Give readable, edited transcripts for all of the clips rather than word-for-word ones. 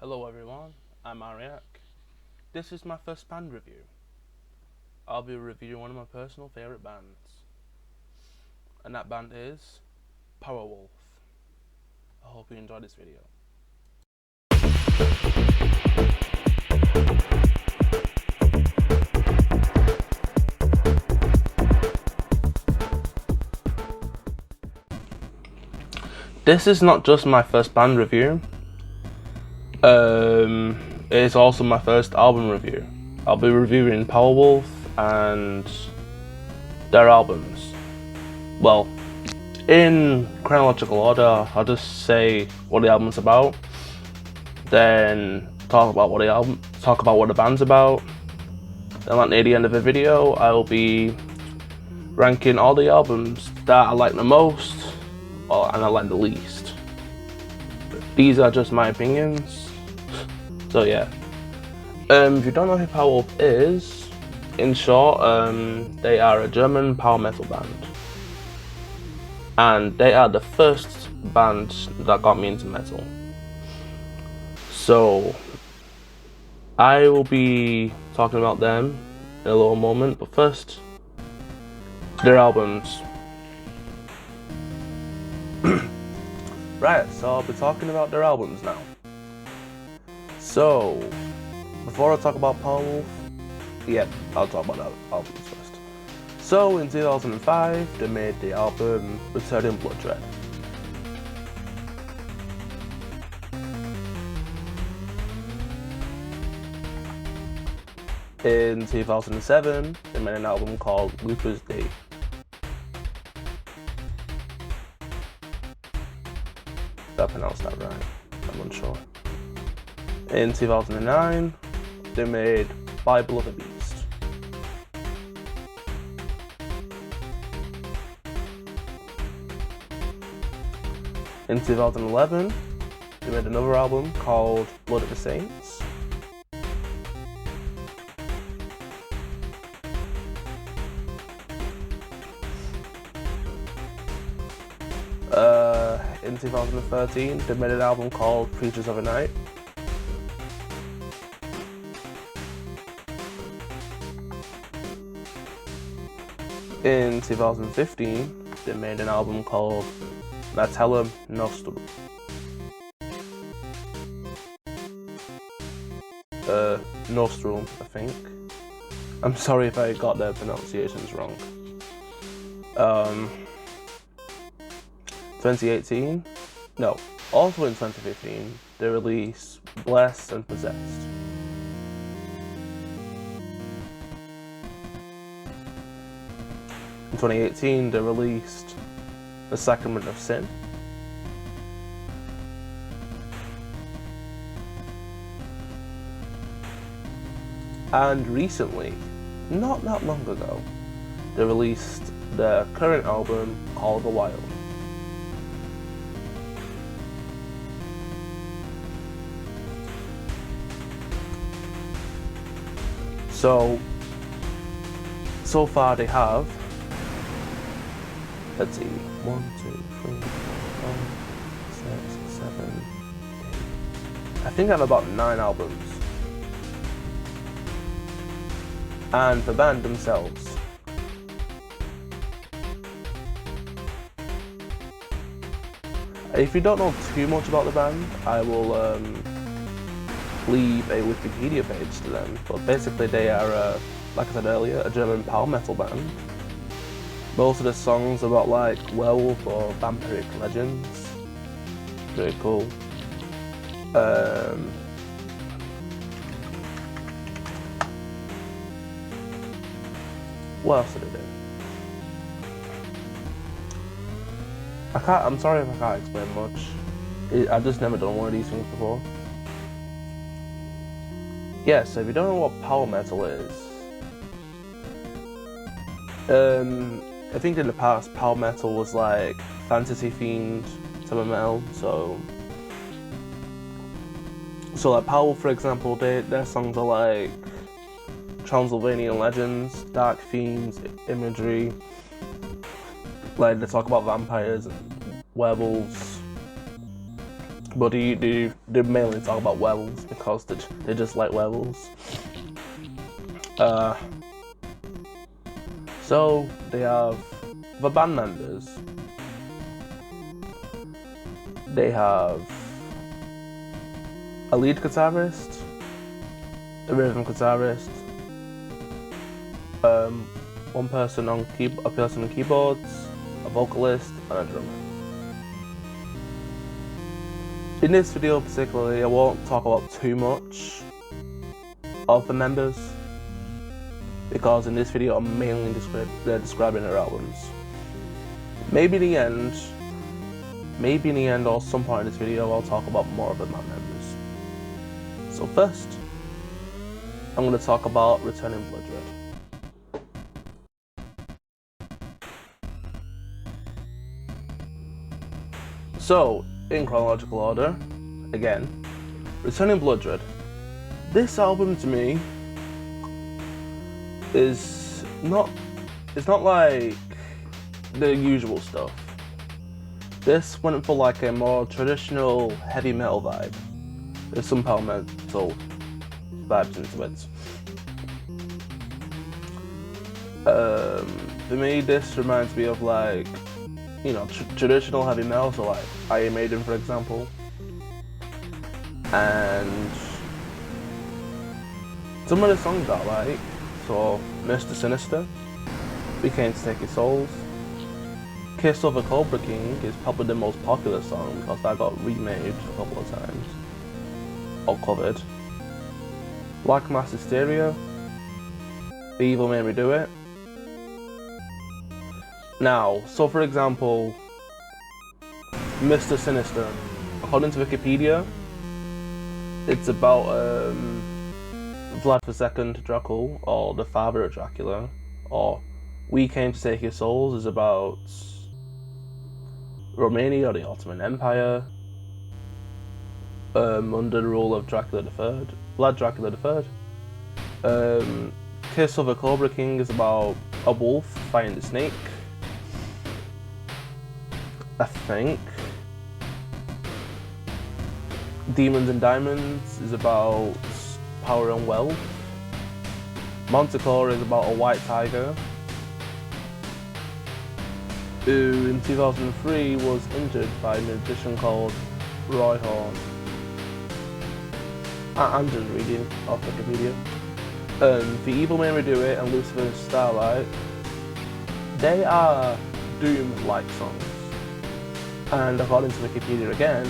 Hello everyone, I'm Ariak. This is my first band review. I'll be reviewing one of my personal favourite bands, and that band is Powerwolf. I hope you enjoy this video. This is not just my first band review, it is also my first album review. I'll be reviewing Powerwolf and their albums. Well, in chronological order, I'll just say what the album's about, then talk about what the band's about. Then at the end of the video, I'll be ranking all the albums that I like the most and I like the least. These are just my opinions. So yeah. If you don't know who Powerwolf is, in short, they are a German power metal band. And they are the first band that got me into metal. So I will be talking about them in a little moment, but first, their albums. Right, so I'll be talking about their albums now. So, before I talk about Powerwolf, I'll talk about the albums first. So, in 2005, they made the album Returning Blood Red. In 2007, they made an album called Luther's Day. If I pronounced that right, I'm unsure. In 2009, they made Bible of the Beast. In 2011, they made another album called Blood of the Saints. In 2013, they made an album called Preachers of the Night. In 2015, they made an album called Natellum Nostrum. Nostrum, I think. I'm sorry if I got their pronunciations wrong. 2018, no, also in 2015, they released Blessed and Possessed. In 2018, they released The Sacrament of Sin. And recently, not that long ago, they released their current album called The Wild. So far they have, let's see, 1, 2, 3, 4, 5, 6, 7, 8. I think I have about 9 albums. And the band themselves. If you don't know too much about the band, I will leave a Wikipedia page to them. But basically they are, like I said earlier, a German power metal band. Most of the songs are about like werewolf or vampiric legends. Very cool. What else did it do? I'm sorry if I can't explain much. I've just never done one of these things before. Yeah, so if you don't know what power metal is, I think in the past power metal was like fantasy themed type of metal, so like Powerwolf, for example, their songs are like Transylvanian legends, dark themes, imagery, like they talk about vampires and werewolves, but they mainly talk about werewolves because they just like werewolves. So they have the band members. They have a lead guitarist, a rhythm guitarist, a person on keyboards, a vocalist, and a drummer. In this video particularly, I won't talk about too much of the members, because in this video I'm mainly describing their albums. Maybe in the end or some point in this video I'll talk about more of the band members. So first, I'm going to talk about Returning Blood Red. So, in chronological order, again, Returning Blood Red. This album to me it's not like the usual stuff. This went for like a more traditional heavy metal vibe. There's some power metal vibes into it. For me, this reminds me of like, you know, traditional heavy metal, so like Iron Maiden, for example, and some of the songs I like. So, Mr. Sinister, We Came to Take Your Souls, Kiss of a Cobra King is probably the most popular song because that got remade a couple of times, or covered. Black Mass Hysteria, The Evil Made Me Do It. Now, so for example, Mr. Sinister, according to Wikipedia, it's about Vlad II Dracul, or the father of Dracula, or We Came to Take Your Souls is about Romania, or the Ottoman Empire, under the rule of Dracula III, Vlad Dracula III. Kiss of a Cobra King is about a wolf fighting the snake, I think. Demons and Diamonds is about power and wealth. Manticore is about a white tiger who in 2003 was injured by a musician called Roy Horn. I'm just reading off Wikipedia. The Evil Made Me Do It and Lucifer's Starlight, they are Doom-like songs. And according to Wikipedia again,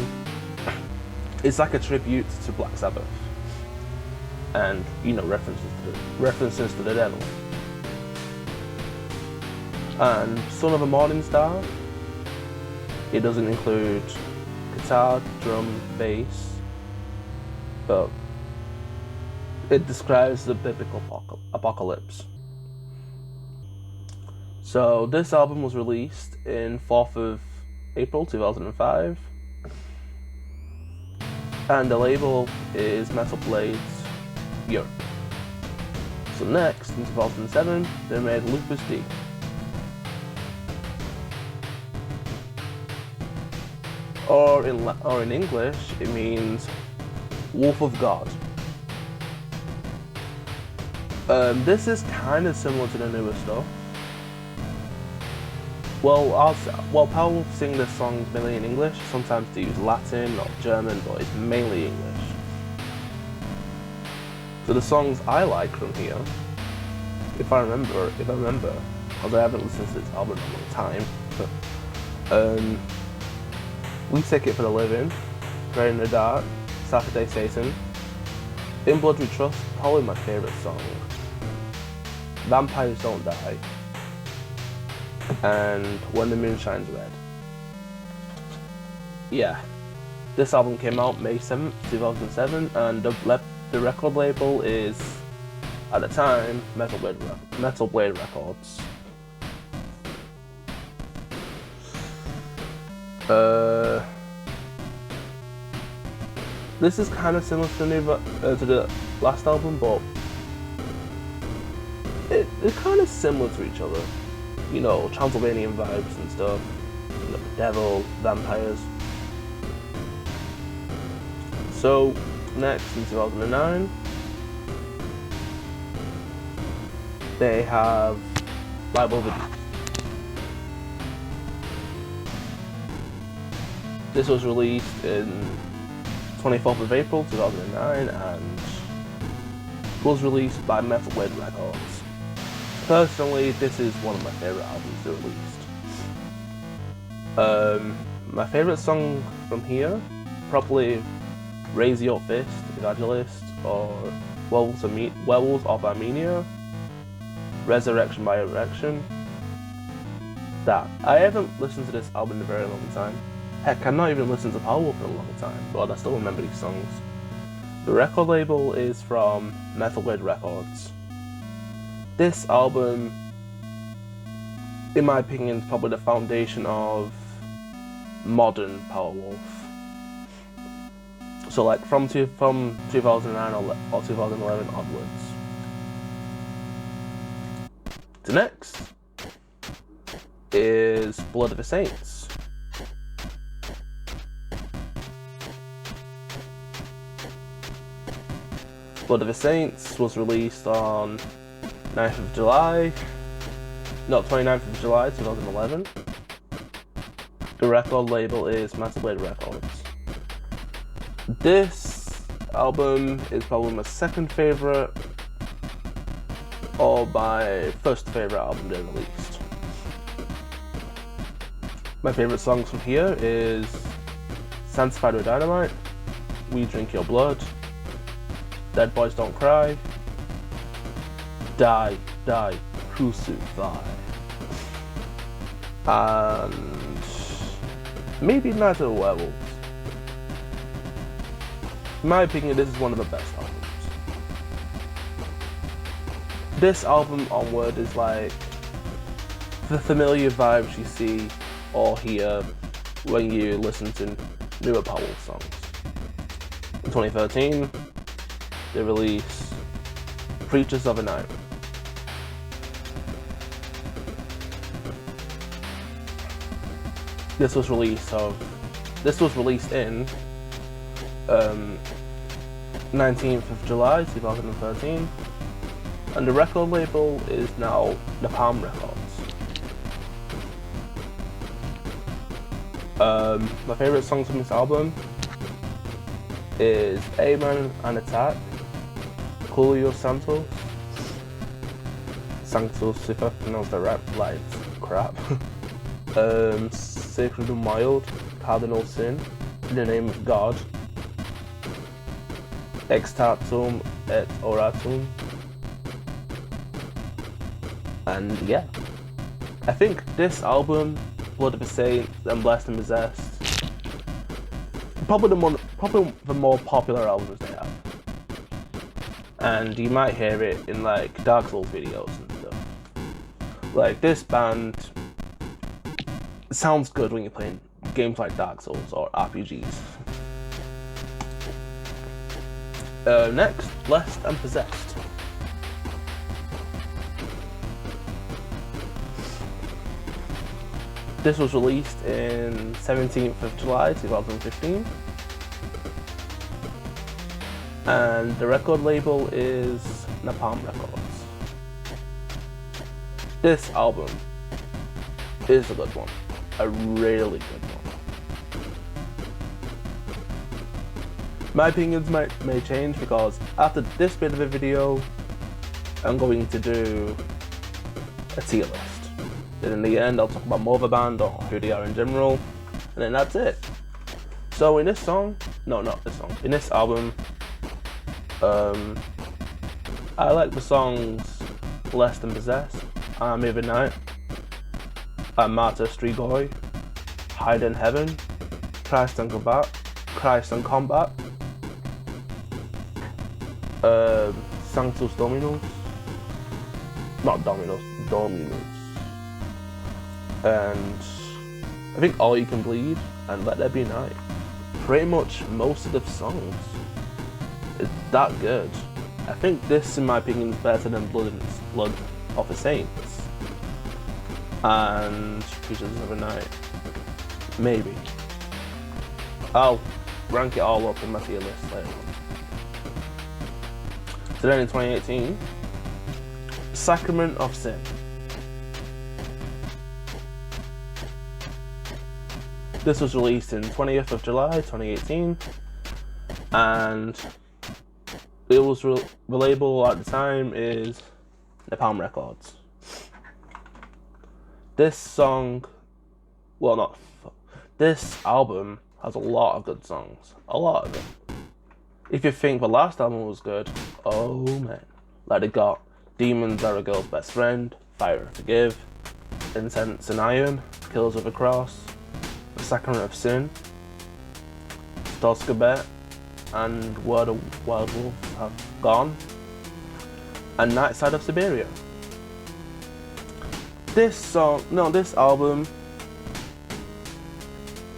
it's like a tribute to Black Sabbath. And, you know, references to the devil. And Son of a Morning Star, it doesn't include guitar, drum, bass, but it describes the biblical apocalypse. So this album was released in 4th of April 2005, and the label is Metal Blades Europe. So next, in 2007, they made Lupus D. Or in English, it means Wolf of God. This is kind of similar to the newer stuff. Well, Powerwolf sing their songs mainly in English. Sometimes they use Latin or German, but it's mainly English. So the songs I like from here, if I remember, because I haven't listened to this album in a long time. We Take It for the Living, Great in the Dark, Saturday Satan, In Blood We Trust, probably my favourite song, Vampires Don't Die, and When the Moon Shines Red. Yeah, this album came out May 7th, 2007, and the record label is, at the time, Metal Blade Records. This is kind of similar to the last album, but it's kind of similar to each other. You know, Transylvanian vibes and stuff. You know, the devil, vampires. So next in 2009, they have Bible Video. This was released in 24th of April 2009 and was released by Metal Blade Records. Personally, this is one of my favourite albums they released. My favourite song from here, probably Raise Your Fist, Evangelist, or Werewolves of Armenia, Resurrection by Erection. That. I haven't listened to this album in a very long time. Heck, I've not even listened to Powerwolf in a long time, but I still remember these songs. The record label is from Metal Blade Records. This album, in my opinion, is probably the foundation of modern Powerwolf. So like from 2009 or 2011 onwards. The next is Blood of the Saints. Blood of the Saints was released on 29th of July 2011. The record label is Metal Blade Records. This album is probably my second favourite, or my first favourite album they released. My favourite songs from here is Sanctified with Dynamite, We Drink Your Blood, Dead Boys Don't Cry, Die, Die, Crucify, and maybe Night of the Werewolves. In my opinion, this is one of the best albums. This album onward is like the familiar vibes you see or hear when you listen to newer Powerwolf songs. In 2013, they released Preachers of the Night. This was released in 19th of July 2013, and the record label is now Napalm Records. My favourite songs from this album is Amen and Attack, Julio Santos, if I pronounced that right, like crap. Sacred and Mild, Cardinal Sin, In the Name of God, Extatum et Oratum, and yeah, I think this album, Blood of the Saints and Blessed and Possessed, probably the more popular albums they have, and you might hear it in like Dark Souls videos and stuff. Like this band sounds good when you're playing games like Dark Souls or RPGs. Next, Blessed and Possessed. This was released in 17th of July 2015, and the record label is Napalm Records. This album is a good one, a really good one. My opinions may change because after this bit of a video, I'm going to do a tier list. Then in the end, I'll talk about more of a band or who they are in general, and then that's it. So in this album, I like the songs Blessed and Possessed, Army of the Night, Martyr Strigoi, Hide in Heaven, Christ and Combat, Sanctus Dominus, not Dominus, and I think All You Can Bleed and Let There Be Night. Pretty much most of the songs is that good. I think this, in my opinion, is better than Blood of the Saints and Preachers of the Night. Maybe. Oh, rank it all up in my tier list later on. So then in 2018, Sacrament of Sin. This was released in 20th of July 2018, and it was the label at the time is Napalm Records. This album has a lot of good songs, a lot of them. If you think the last album was good, oh man, like it got Demons Are a Girl's Best Friend, Fire and Forgive, Incense and Iron, Kills with a Cross, The Sacrament of Sin, Stolska Bet, and Word of Wild Wolf have gone, and Night Side of Siberia. This album,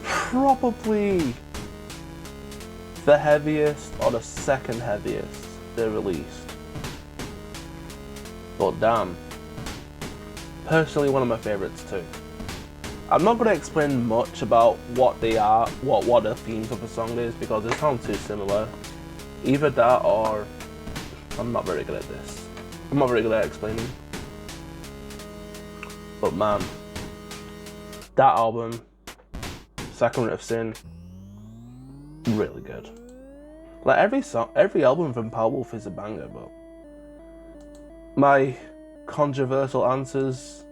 probably the heaviest or the second heaviest they released. But damn, personally one of my favourites too. I'm not going to explain much about what they are, what the themes of the song is, because it sounds too similar. Either that or I'm not very good at this. I'm not very good at explaining. But man, that album, Sacrament of Sin, really good. Like every album from Powerwolf is a banger, but my controversial answers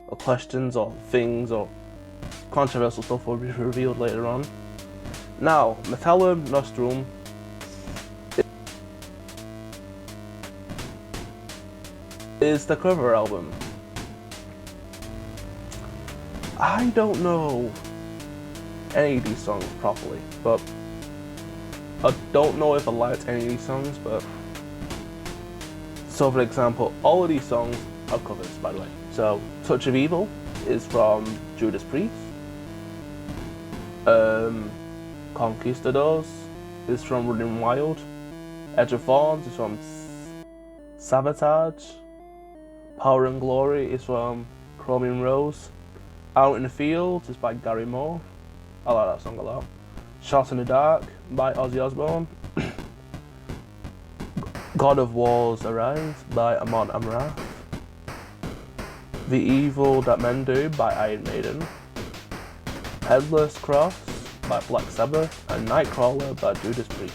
or questions or things or controversial stuff will be revealed later on. Now, Metallum Nostrum is the cover album. I don't know any of these songs properly, but I don't know if I liked any of these songs, but so for example, all of these songs are covers, by the way. So Touch of Evil is from Judas Priest. Conquistadors is from Running Wild. Edge of Thorns is from Sabotage. Power and Glory is from Chromium Rose. Out in the Fields is by Gary Moore. I like that song a lot. Shot in the Dark by Ozzy Osbourne. God of Wars Arise by Amon Amarth. The Evil That Men Do by Iron Maiden. Headless Cross by Black Sabbath, and Nightcrawler by Judas Priest.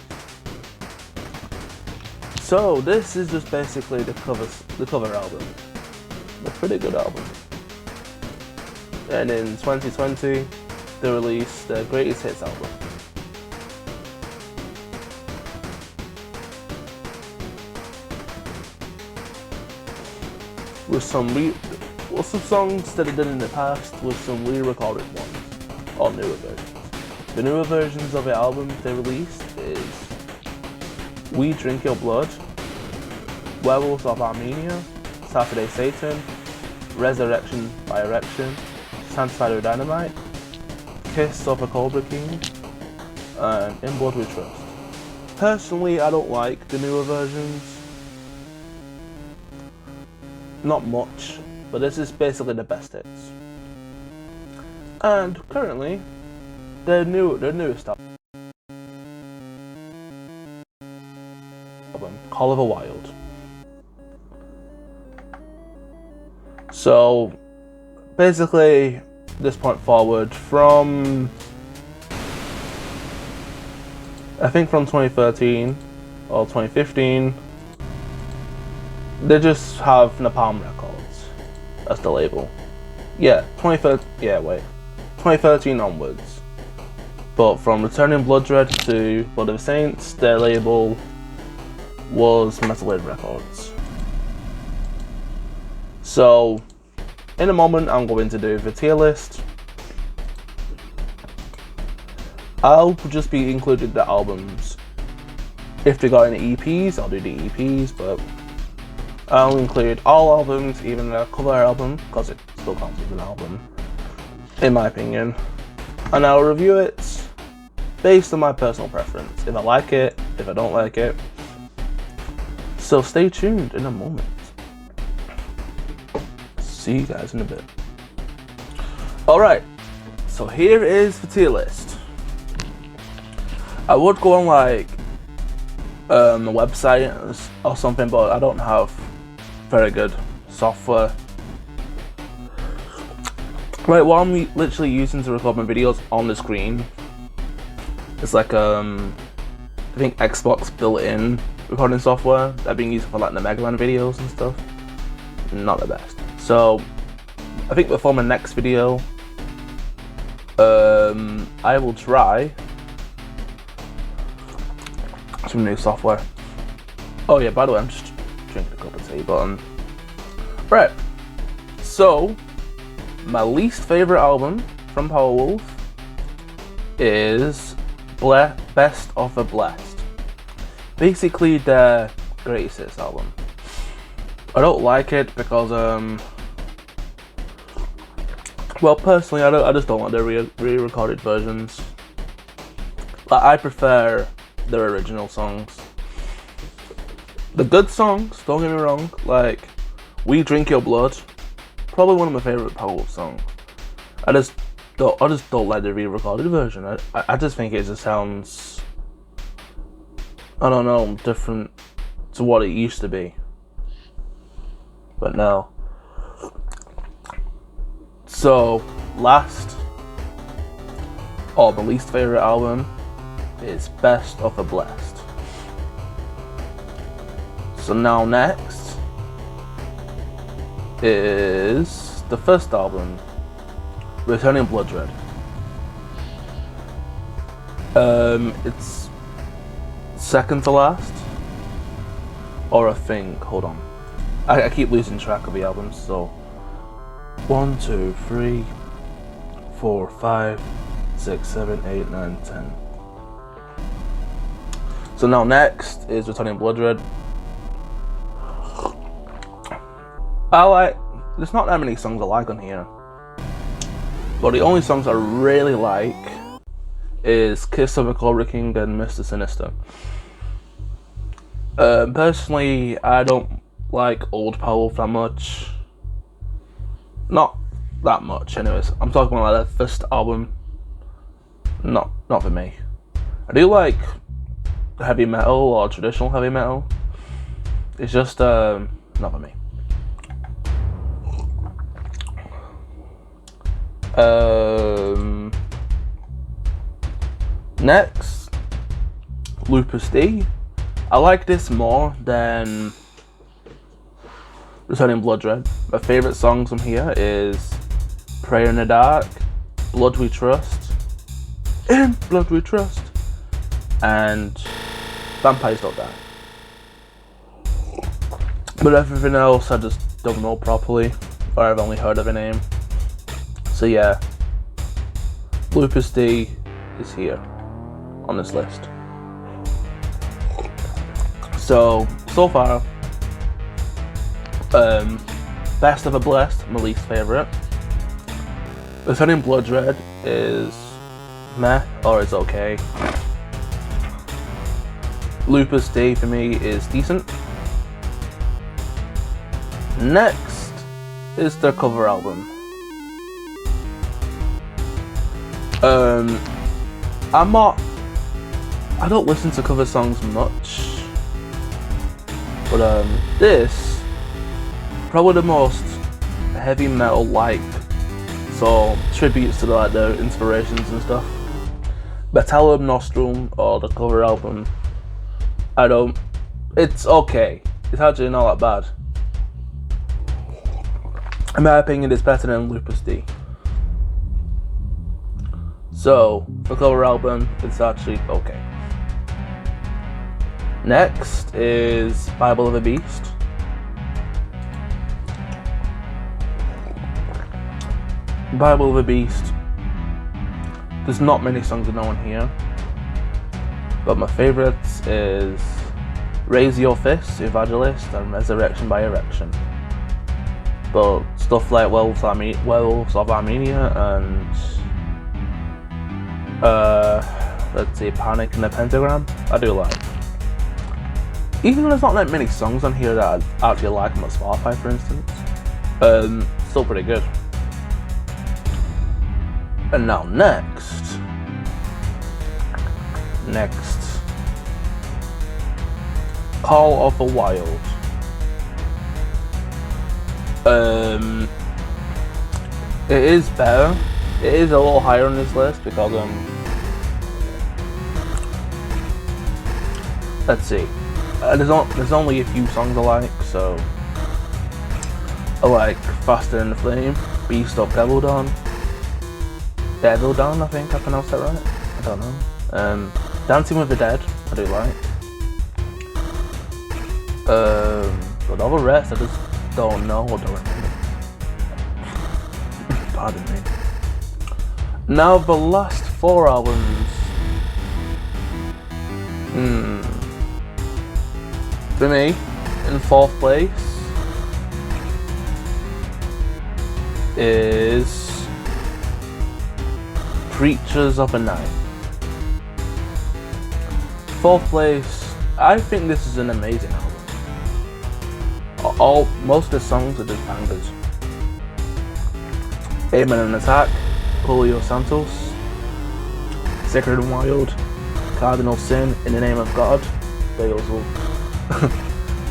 So this is just basically the cover album. A pretty good album. And in 2020, they released their greatest hits album. With some songs that they did in the past, with some re-recorded ones, or newer versions. The newer versions of the album they released is We Drink Your Blood, Werewolves of Armenia, Saturday Satan, Resurrection by Erection, Sanctified Dynamite, Kiss of a Cobra King, and In Blood We Trust. Personally, I don't like the newer versions. Not much, but this is basically the best hits. And currently, their newest album, Call of the Wild. So, basically, this point forward from, I think from 2013 or 2015, they just have Napalm Records as the label. Yeah, 2013 onwards. But from Returning Blood Dread to Blood of Saints, their label was Metal Blade Records. So, in a moment, I'm going to do the tier list. I'll just be including the albums. If they got any EPs, I'll do the EPs, but I'll include all albums, even the cover album, because it still counts as an album, in my opinion. And I'll review it based on my personal preference. If I like it, if I don't like it. So stay tuned in a moment. See you guys in a bit. Alright, so here is the tier list. I would go on like a website or something, but I don't have very good software. Right, what I'm literally using to record my videos on the screen is like I think Xbox built-in recording software that I've been using for like the Mega Man videos and stuff. Not the best. So I think before my next video, I will try some new software. Oh yeah, by the way, I'm just drinking a cup of tea, but right. So my least favorite album from Powerwolf is Best of the Blessed. Basically their greatest hits album. I don't like it because well, personally, I just don't like their re-recorded versions. Like, I prefer their original songs. The good songs, don't get me wrong, like We Drink Your Blood, probably one of my favourite Powerwolf songs. I just don't like the re-recorded version. I just think it just sounds, I don't know, different to what it used to be. But no. So, last, or the least favourite album is Best of the Blessed. So now next is the first album, Returning Blood Red. It's second to last, or I think, hold on. I keep losing track of the albums, so 1, 2, 3, 4, 5, 6, 7, 8, 9, 10. So now next is Returning Blood Red. There's not that many songs I like on here, but the only songs I really like is Kiss of a Cobra King and Mr. Sinister. Personally, I don't like old Powerwolf that much. Not that much, anyways. I'm talking about like their first album. Not for me. I do like heavy metal or traditional heavy metal. It's just not for me. Next, Lupus D. I like this more than Returning Blood Red. My favourite songs from here is Prayer in the Dark, Blood We Trust, In Blood We Trust, and Vampires Don't Die. But everything else I just don't know properly, or I've only heard of a name. So yeah, Lupus D is here on this list. So far, Best of the Blessed, my least favourite. Returning Blood Red is meh, or it's okay. Lupus D for me is decent. Next is their cover album. I don't listen to cover songs much, but this probably the most heavy metal like, so tributes to like their inspirations and stuff. Batallum Nostrum, or the cover album, it's okay. It's actually not that bad. In my opinion, it's better than Lupus D. So, for cover album, it's actually okay. Next is Bible of the Beast. Bible of the Beast. There's not many songs I know on here, but my favourites is Raise Your Fist, Evangelist, and Resurrection by Erection. But stuff like Werewolves of Armenia and let's see, Panic in the Pentagram, I do like. Even though there's not that many songs on here that I actually like on my Spotify, for instance, still pretty good. And now next, Next, Call of the Wild. It is better. It is a little higher on this list because let's see. There's only a few songs I like, so I like Faster Than the Flame, Beast of Devildon, I think I pronounced that right. I don't know. Dancing with the Dead, I do like. But all the rest I just don't know or don't remember. Pardon me. Now the last 4 albums. For me, in 4th place is Creatures of the Night. 4th place, I think this is an amazing album. Most of the songs are just bangers. Amen and Attack, Julio Santos, Sacred and Wild, Cardinal Sin, In the Name of God, Beelzebub,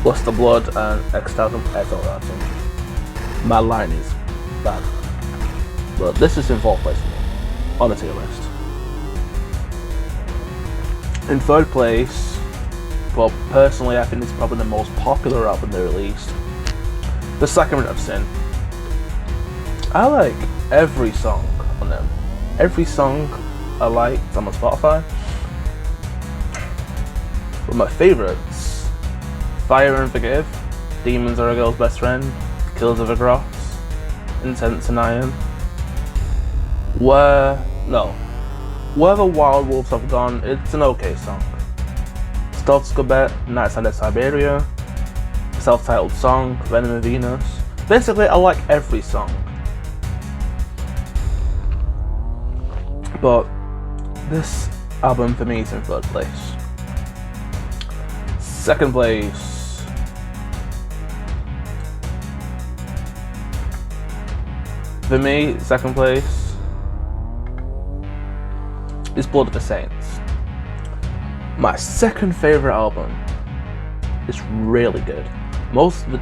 Lust of Blood, and Ecstatic Adoration. My line is bad, but this is in 4th place for me, on the tier list. In 3rd place, well, personally I think it's probably the most popular album they released, The Sacrament of Sin. I like every song on them. Every song I like on my Spotify. But my favourites, Fire and Forgive, Demons Are a Girl's Best Friend, Kills of a Gross, Intense and Iron. Where the Wild Wolves Have Gone, it's an okay song. Stotskobet, Nights Out of Siberia, self-titled song, Venom of Venus. Basically, I like every song. But this album for me is in 3rd place. 2nd place, for me, 2nd place is Blood of the Saints. My 2nd favourite album is really good.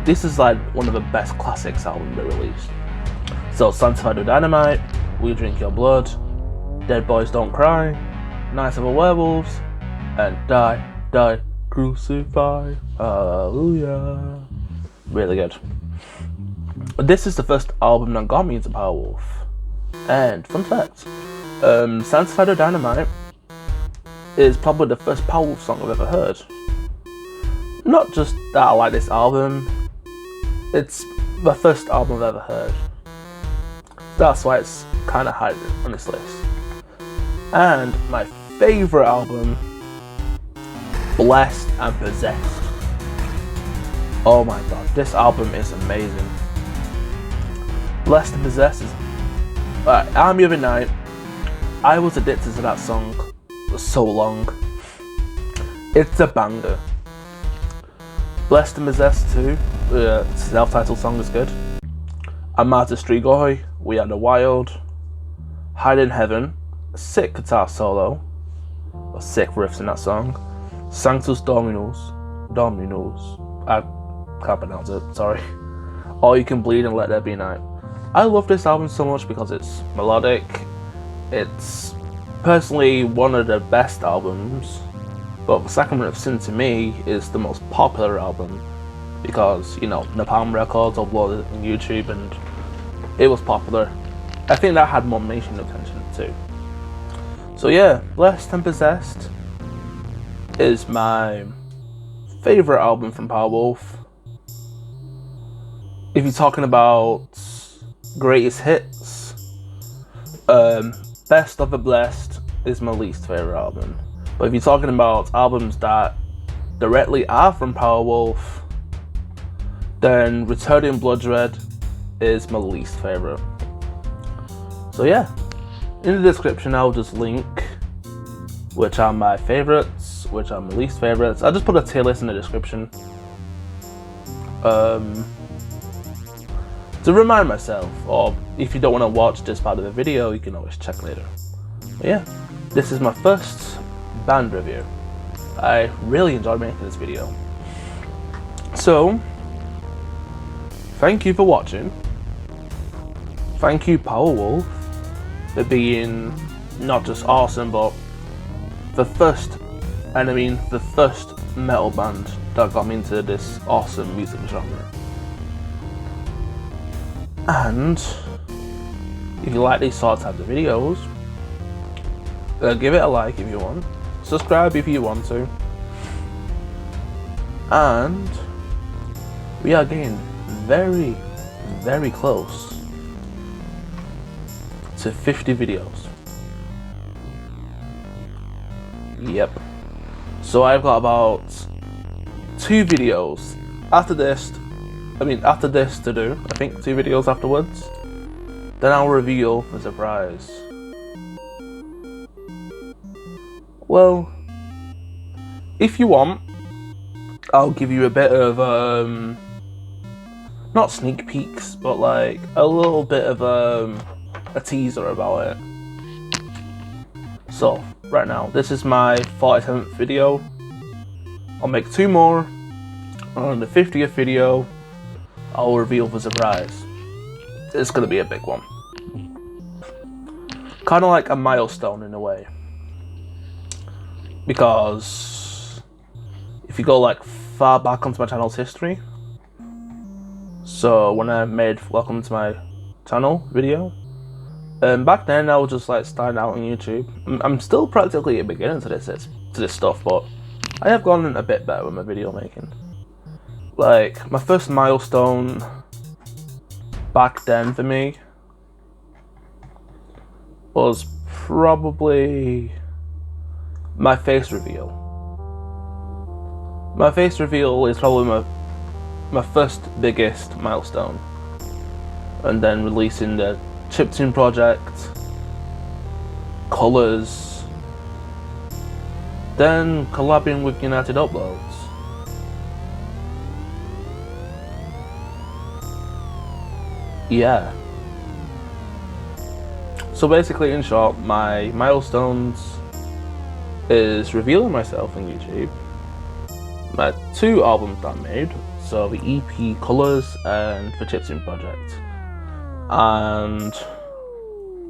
This is like one of the best classics albums they released. So Sanctified with Dynamite, We Drink Your Blood, Dead Boys Don't Cry, Nights of the Werewolves, and Die, Crucify, Hallelujah. Really good. This is the first album that got me into Powerwolf. And fun fact, Sanctified with Dynamite is probably the first Powerwolf song I've ever heard. Not just that I like this album, it's the first album I've ever heard. That's why it's kind of high on this list. And my favourite album, Blessed and Possessed. Oh my god, this album is amazing. Blessed and Possessed is... Army of the Night, I was addicted to that song for so long. It's a banger. Blessed and Possessed too, the self-titled song is good. Amata Strigoi, We Are the Wild, Hide in Heaven, a sick guitar solo, or sick riffs in that song. Sanctus Dominus, I can't pronounce it, sorry. Or You Can Bleed and Let There Be Night. I love this album so much because it's melodic. It's personally one of the best albums, but The Sacrament of Sin to me is the most popular album because, you know, Napalm Records uploaded it on YouTube and it was popular. I think that had more mainstream attention too. So yeah, Blessed and Possessed is my favourite album from Powerwolf. If you're talking about greatest hits, Best of the Blessed is my least favourite album. But if you're talking about albums that directly are from Powerwolf, then Returning Bloodred is my least favourite. So yeah, in the description I'll just link which are my favourites, which are my least favourites. I'll just put a tier list in the description. To remind myself, or if you don't want to watch this part of the video, you can always check later. But yeah, this is my first band review. I really enjoyed making this video. So, thank you for watching. Thank you, Powerwolf, for being not just awesome, but the first, and I mean the first metal band that got me into this awesome music genre. And if you like these sort of types of videos, give it a like if you want, subscribe if you want to, and we are getting very, very close to 50 videos. Yep. So I've got about 2 videos after this to do. I think 2 videos afterwards. Then I'll reveal the surprise. Well, if you want, I'll give you a bit of not sneak peeks, but like a little bit of a teaser about it. So right now, this is my 47th video. I'll make 2 more, and on the 50th video, I'll reveal the surprise. It's gonna be a big one. Kind of like a milestone in a way. Because if you go like far back onto my channel's history, so when I made Welcome to My Channel video, back then I was just like starting out on YouTube. I'm still practically a beginner to this stuff, but I have gotten a bit better with my video making. Like my first milestone back then for me was probably my face reveal. My face reveal is probably my first biggest milestone, and then releasing the chiptune project, Colours, then collabing with United Uploads. Yeah. So basically, in short, my milestones is revealing myself on YouTube, my 2 albums that I made, so the EP Colours and the chiptune project, and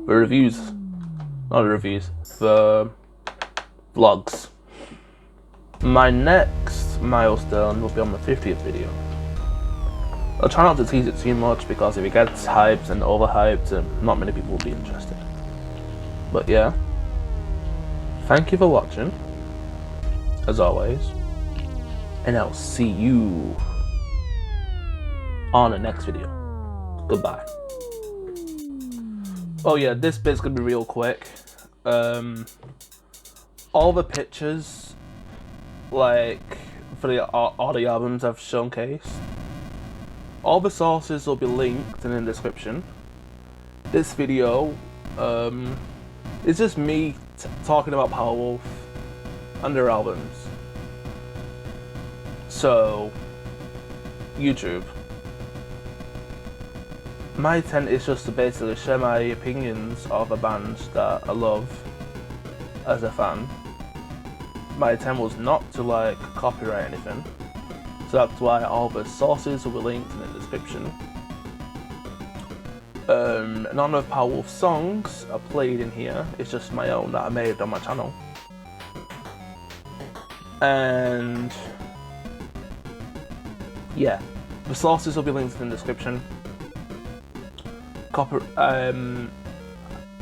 the reviews, not the reviews, the vlogs. My next milestone will be on my 50th video. I'll try not to tease it too much, because if it gets hyped and overhyped, not many people will be interested. But yeah, thank you for watching, as always, and I'll see you on the next video. Goodbye. Oh yeah, this bit's gonna be real quick. All the pictures, like for all the albums I've showcased, all the sources will be linked in the description. This video is just me talking about Powerwolf and their albums. So, YouTube. My intent is just to basically share my opinions of a band that I love as a fan. My intent was not to like copyright anything. So that's why all the sources will be linked in the description. None of Powerwolf's songs are played in here, it's just my own that I made on my channel. And yeah, the sources will be linked in the description. I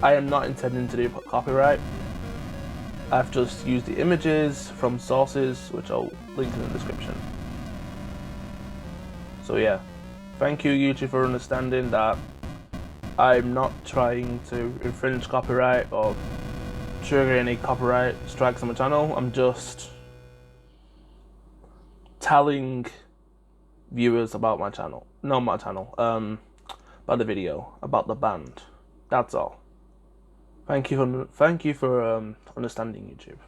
am not intending to do copyright. I've just used the images from sources, which I'll link in the description. So yeah, thank you YouTube for understanding that I'm not trying to infringe copyright or trigger any copyright strikes on my channel. I'm just telling viewers about my channel, about the video, about the band. That's all. Thank you for understanding, YouTube.